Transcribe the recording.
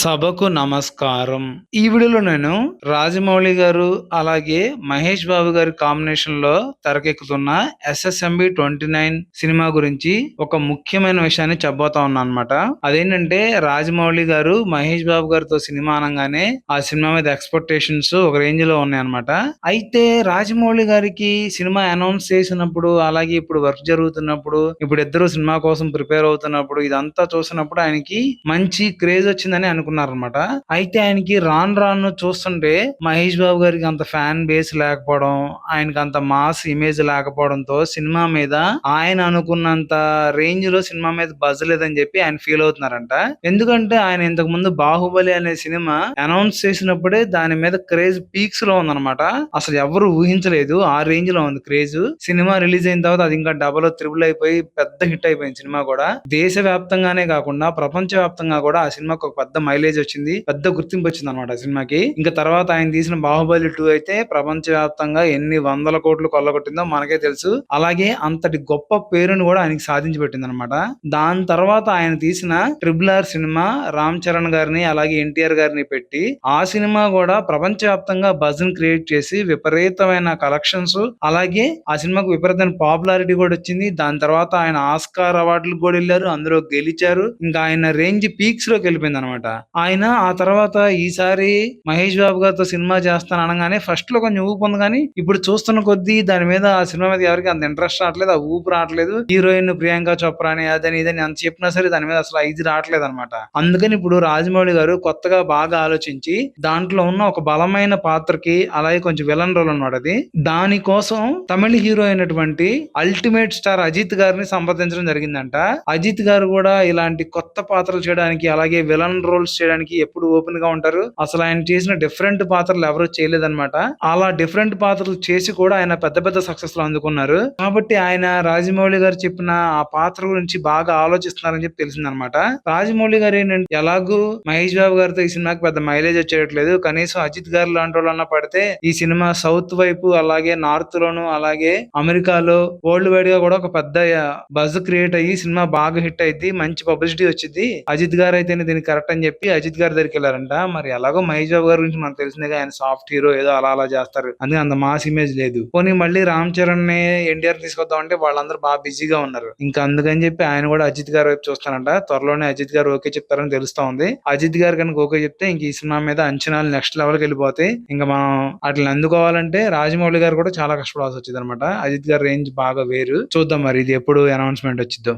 సభకు నమస్కారం. ఈ వీడియోలో నేను రాజమౌళి గారు అలాగే మహేష్ బాబు గారి కాంబినేషన్ లో తెరకెక్కుతున్న ఎస్ఎస్ఎంబి 29 సినిమా గురించి ఒక ముఖ్యమైన విషయాన్ని చెప్పబోతా ఉన్నా అనమాట. అదేంటంటే రాజమౌళి గారు మహేష్ బాబు గారితో సినిమా అనగానే ఆ సినిమా మీద ఎక్స్పెక్టేషన్స్ ఒక రేంజ్ లో ఉన్నాయన్నమాట. అయితే రాజమౌళి గారికి సినిమా అనౌన్స్ చేసినప్పుడు అలాగే ఇప్పుడు వర్క్ జరుగుతున్నప్పుడు ఇప్పుడు ఇద్దరు సినిమా కోసం ప్రిపేర్ అవుతున్నప్పుడు ఇదంతా చూసినప్పుడు ఆయనకి మంచి క్రేజ్ వచ్చిందని అనుకున్నారనమాట. అయితే ఆయనకి రాను రాను చూస్తుంటే మహేష్ బాబు గారికి అంత ఫ్యాన్ బేస్ లేకపోవడం, ఆయనకి అంత మాస్ ఇమేజ్ లేకపోవడంతో సినిమా మీద ఆయన అనుకున్నంత రేంజ్ లో సినిమా మీద బజ్ లేదని చెప్పి ఆయన ఫీల్ అవుతున్నారంట. ఎందుకంటే ఆయన ఇంతకు ముందు బాహుబలి అనే సినిమా అనౌన్స్ చేసినప్పుడే దాని మీద క్రేజ్ పీక్స్ లో ఉందన్నమాట. అసలు ఎవరు ఊహించలేదు ఆ రేంజ్ లో ఉంది క్రేజ్. సినిమా రిలీజ్ అయిన తర్వాత అది ఇంకా డబల్ త్రిబుల్ అయిపోయి పెద్ద హిట్ అయిపోయింది సినిమా కూడా. దేశ వ్యాప్తంగానే కాకుండా ప్రపంచ వ్యాప్తంగా కూడా ఆ సినిమాకి ఒక పెద్ద మైలేజ్ వచ్చింది, పెద్ద గుర్తింపు వచ్చింది అనమాట ఆ సినిమాకి. ఇంకా తర్వాత ఆయన తీసిన బాహుబలి 2 అయితే ప్రపంచ వ్యాప్తంగా ఎన్ని వందల కోట్లు కొల్లగొట్టిందో మనకే తెలుసు. అలాగే అంతటి గొప్ప పేరును కూడా ఆయనకి సాధించి పెట్టింది అనమాట. దాని తర్వాత ఆయన తీసిన RRR సినిమా రామ్ చరణ్ గారిని అలాగే ఎన్టీఆర్ గారిని పెట్టి ఆ సినిమా కూడా ప్రపంచ వ్యాప్తంగా బజ్ ని క్రియేట్ చేసి విపరీతమైన కలెక్షన్స్ అలాగే ఆ సినిమాకు విపరీతమైన పాపులారిటీ కూడా వచ్చింది. దాని తర్వాత ఆయన ఆస్కార్ అవార్డులకు కూడా వెళ్ళారు, అందులో గెలిచారు. ఇంకా ఆయన రేంజ్ పీక్స్ లోకి వెళ్ళిపోయింది అనమాట. ఆయన ఆ తర్వాత ఈసారి మహేష్ బాబు గారితో సినిమా చేస్తాను అనగానే ఫస్ట్ లో కొంచెం ఊపు ఉంది, కానీ ఇప్పుడు చూస్తున్న కొద్దీ దాని మీద ఆ సినిమా మీద ఎవరికి అంత ఇంట్రెస్ట్ రావట్లేదు, ఆ ఊపు రావట్లేదు. హీరోయిన్ ప్రియాంక చోప్రా అని అదని ఇదని అంత చెప్పినా సరే దాని మీద అసలు ఇది రావట్లేదు అనమాట. అందుకని ఇప్పుడు రాజమౌళి గారు కొత్తగా బాగా ఆలోచించి దాంట్లో ఉన్న ఒక బలమైన పాత్రకి అలాగే కొంచెం విలన్ రోల్ అనమాట అది. దానికోసం తమిళ హీరో అయినటువంటి అల్టిమేట్ స్టార్ అజిత్ గారిని సంప్రదించడం జరిగిందంట. అజిత్ గారు కూడా ఇలాంటి కొత్త పాత్రలు చేయడానికి అలాగే విలన్ రోల్స్ చేయడానికి ఎప్పుడు ఓపెన్ గా ఉంటారు. అసలు ఆయన చేసిన డిఫరెంట్ పాత్రలు ఎవరు చేయలేదన్నమాట. అలా డిఫరెంట్ పాత్రలు చేసి కూడా ఆయన పెద్ద పెద్ద సక్సెస్ లో అందుకున్నారు. కాబట్టి ఆయన రాజమౌళి గారు చెప్పిన ఆ పాత్ర గురించి బాగా ఆలోచిస్తున్నారని చెప్పి తెలిసిందనమాట. రాజమౌళి గారు ఏంటంటే ఎలాగూ మహేష్ బాబు గారితో ఈ సినిమాకి పెద్ద మైలేజ్ వచ్చేయట్లేదు, కనీసం అజిత్ గారు లాంటి వాళ్ళన్నా పడితే ఈ సినిమా సౌత్ వైపు అలాగే నార్త్ లోను అలాగే అమెరికాలో వరల్డ్ వైడ్ గా కూడా ఒక పెద్ద బజ్ క్రియేట్ అయ్యి సినిమా బాగా హిట్ అయింది, మంచి పబ్లిసిటీ వచ్చింది. అజిత్ గారు అయితేనే దీనికి కరెక్ట్ అని చెప్పి అజిత్ గారి దగ్గరికి వెళ్ళారంట. మరి ఎలాగో మహేష్ బాబు గారి గురించి మనకు తెలిసిందిగా, ఆయన సాఫ్ట్ హీరో, ఏదో అలా అలా చేస్తారు, అందుకే అంత మాస్ ఇమేజ్ లేదు. పోనీ మళ్ళీ రామ్ చరణ్ ని ఎన్టీఆర్ తీసుకొద్దాం అంటే వాళ్ళందరూ బాగా బిజీగా ఉన్నారు. ఇంకా అందుకని చెప్పి ఆయన కూడా అజిత్ గారి వైపు చూస్తానంట. త్వరలోనే అజిత్ గారు ఓకే చెప్తారని తెలుస్తా ఉంది. అజిత్ గారు కనుక ఓకే చెప్తే ఇంక ఈ సినిమా మీద అంచనాలు నెక్స్ట్ లెవెల్కి వెళ్ళిపోతాయి. ఇంకా మనం అట్లా అందుకోవాలంటే రాజమౌళి గారు కూడా చాలా కష్టపడాల్సి వచ్చింది అనమాట. అజిత్ గారి రేంజ్ బాగా వేరు. చూద్దాం మరి ఇది ఎప్పుడు అనౌన్స్మెంట్ వచ్చిందో.